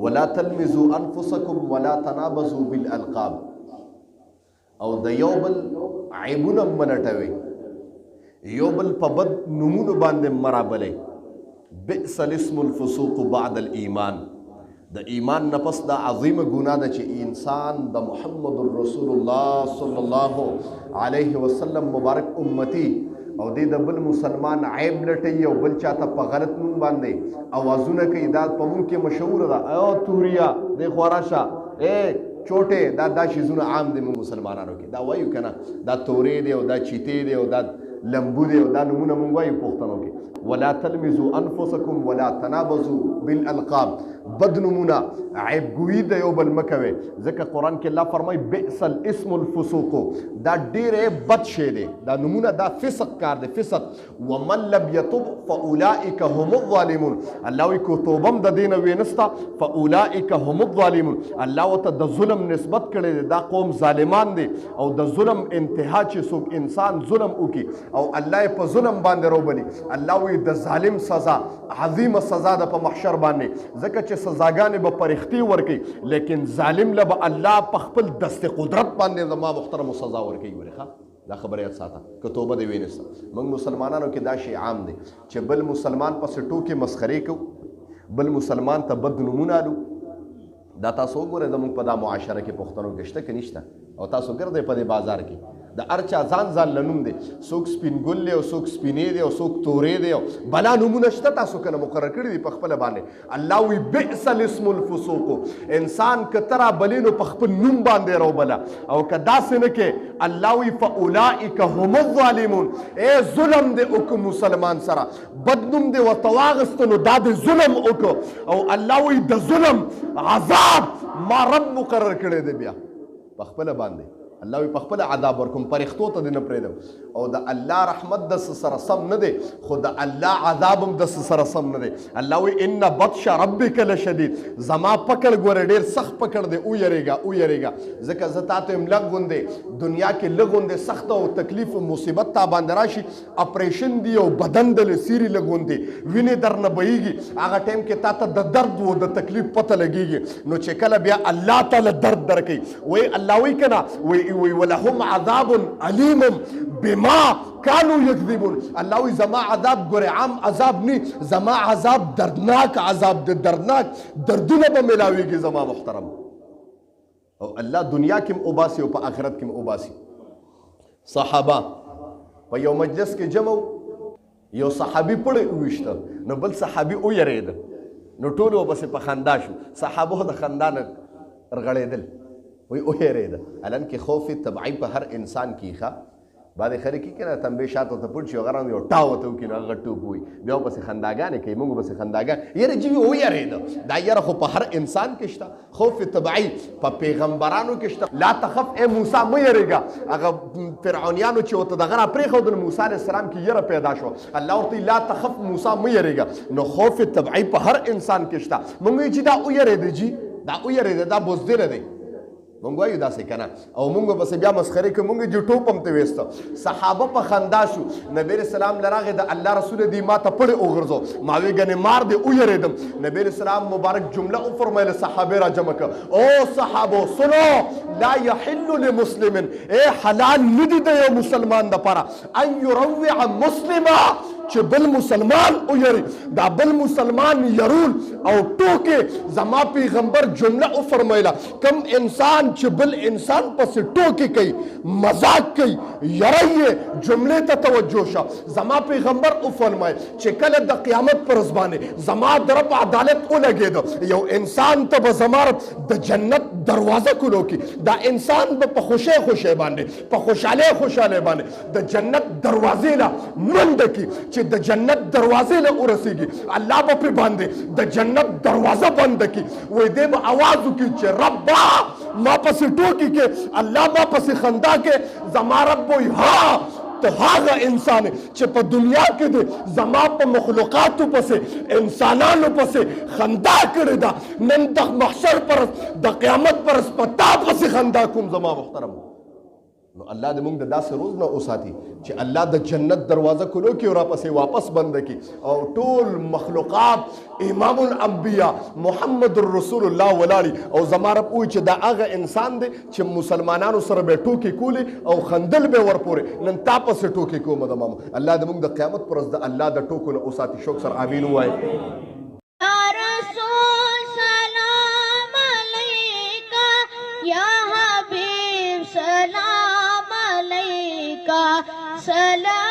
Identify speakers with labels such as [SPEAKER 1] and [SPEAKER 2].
[SPEAKER 1] ولا تلمزوا انفسکم ولا تنابزوا بالالقاب، او د یو بل عیبونه ملټوي، یو بل په بد نومونو باندې مرابلې. بئس الاسم الفسوق بعد الایمان، د ایمان نفس دا عظیمه ګناه ده چې انسان د محمد رسول الله صلی الله علیه وسلم مبارک امتی او د بل مسلمان عیب لټي او بل چاته په غلط نوم باندې اوازونه کوي. دا په مونږ کې مشهور ده، او توریا د خوراشه چوټه دا شیزونه عام دي مونږ مسلمانانو کې. دا وایو کنه دا تورې دی او دا چیتې دی او دا لمبو دی او دا نمونه مونږ وایو پښتنو کې. ولا تلمزوا انفسکم ولا تنابزوا بالالقاب، بد نمونه عیب ګویي د یو بل مکوي، ځکه قرآن کې الله فرمایي بئس الاسم الفسوق، دا ډېر بد شی دی، دا نمونه دا فسق کار دی، فسق. ومن لم يتب فاولئک هم الظالمون، الله وایي کو توبه هم د دې نه وینسته فاولئک هم الظالمون، الله ورته د ظلم نسبت کړی دی، دا قوم ظالمان دي او د ظلم انتها چې څوک انسان ظلم وکړي او الله یې په ظلم باندې راوبلي، الله وایي د ظالم سزا عظیمه سزا ده په محشر باندې، ځکه چې سزاګانې به پرختي ورکوي، لیکن ظالم له به الله په خپل دست قدرت باندې زما محترمو سزا ورکوي. ورېښه دا خبره یاد ساته که توبه دې وینسته. موږ مسلمانانو کې دا شی عام دی چې بل مسلمان پسې ټوکې مسخرې کوو، بل مسلمان ته بد نومونه الو. دا تاسو وګورئ زموږ په دا معاشره کې پښتنو کې شته که نشته؟ او تاسو ګرځئ په دې بازار کې د هر چا ځان له نوم دی، څوک سپین ګل دی او څوک سپینې دی او څوک تورې دی او بلا نومونه شته تاسو که نه مقرر کړي دي په خپله باندې. الله وایي بئس الاسم الفسوق، انسان که ته رابلې نو په خپل نوم باندې راوبله، او که داسې نه کې الله وایي فاولئک هم الظالمون، ظلم دې وکړو مسلمان سره، بد نوم دې ورته واخېسته نو دا دې ظلم وکړو، او الله وایي د ظلم عذاب ما رب مقرر کړی دی بیا په خپله باندې. الله وی په خپل عذاب ورکوم، پرښتو ته دې نه پرېږدم. او د الله رحمت د سره سم نه دی، خو د الله عذاب هم د سره سم نه دی. الله وی ان بطش ربک لشدید، زما پکړ ګوره ډېر سخت پکړ دی، ویریږه ځکه زه تا ته یم لږ غوندې دنیا کې لږ غوندې سخت او تکلیف او مصیبت تا باندې راشي، اپریشن دی او بدن د سیري لږ غوندې وینې در نه بهیږي، هغه ټایم کې تا ته د درد و د تکلیف پته لګیږي، نو چې کله بیا الله تعالی درد درکوي، وی الله وی کنه وی ولهم عذاب علیم بما كانوا يكذبون. الله وی زما عذاب ګوره عام عذاب نی، زما عذاب دردناک عذاب د دردناک دردونه به ملاویږي زما محترم. او الله دنیا کې هم اوباسي او په آخرت کې هم اوباسي. صحابه په یو مجلس کې جمع، یو صحابي پړې وویشته، نو بل صحابي ویرېده، نو ټولو پسې په خندا شو، صحابو د خندا نه رغړېدل، وی اوهېرېده. الان کې خوف طبعي په هر انسان کې ښه بعد خرې کې کنه تنبې شاته ته پټ شي هغه یو ټاو ته وکړي نو هغه ټوپ وي بیا پسې خنداګانې کوي، موږ پسې خنداګان یاره جی ویرېده. دا یاره خو په هر انسان کې شته، خوف طبعي په پیغمبرانو کې شته. لا تخف ای موسی مه یېرېږه، هغه فرعونیانو چې ورته دغه را پرېښودل موسی علیه السلام کې یره پیدا شوه، الله ورته لا تخف موسی مه یېرېږه. نو خوف طبعي په هر انسان کې شته. موږ وایو چې دا ویرېده، جی دا ویرېده، دا بزدله دی، مونږ وایو داسې کنه، او مونږ بس بیا مسخرې کوي، مونږ جو ټوپ هم ته ویسته. صحابه په خندا شو، نبی رسول الله لراغه د الله رسول دی ما ته پړې وغورځو، ما وی ګنې مار دی ویریدم. نبی رسول الله مبارک جمله او فرمایله صحابه را جمع کړه، او صحابه سنو لا يحل لمسلم، حلال ندی د یو مسلمان دپاره ان يروع مسلما، چې بل مسلمان ویری، دا بل مسلمان یرول او ټوکې. زما پیغمبر جمله او فرمایله کم انسان چې بل انسان پسې ټوکې کوي، مذاق کوي، یری جملې ته توجه شه. زما پیغمبر او فرمایي چې کله د قیامت پر ورځ باندې زما د رب عدالت ولګېده، یو انسان ته به زما د جنت دروازه کولو کې، دا انسان به په خوشۍ باندې په خوشحالۍ باندې د جنت دروازې له منډه کړي چې د جنت دروازې له ورسېږي، الله به پرې باندې د جنت دروازه بنده کړي. وایي دی به اواز وکړي چې ربا ما پسې ټوکې کې، الله ما پسې خندا کې. زما رب وایي ها ته هغه انسان چې په دنیا کې دی زما په مخلوقاتو پسې انسانانو پسې خندا کړې ده، نن د محشر پر د قیامت پر په تا پسې خندا کوم زما محترم. نو الله دې موږ د داسې روز نه وساتي چې الله د جنت دروازه کولو کې او راپسې واپس بند کړي او ټول مخلوقات امام الانبیاء محمد رسول الله ولاړي او زما رب وایي چې دا هغه انسان دی چې مسلمانانو سره به ټوکې کولې او خندل به ورپورې نن تا پسې ټوکې کوم د ماما الله دې موږ د قیامت پر ورځ د الله د ټوکو نه وساتي. شوق سره امین ووایي.
[SPEAKER 2] سلام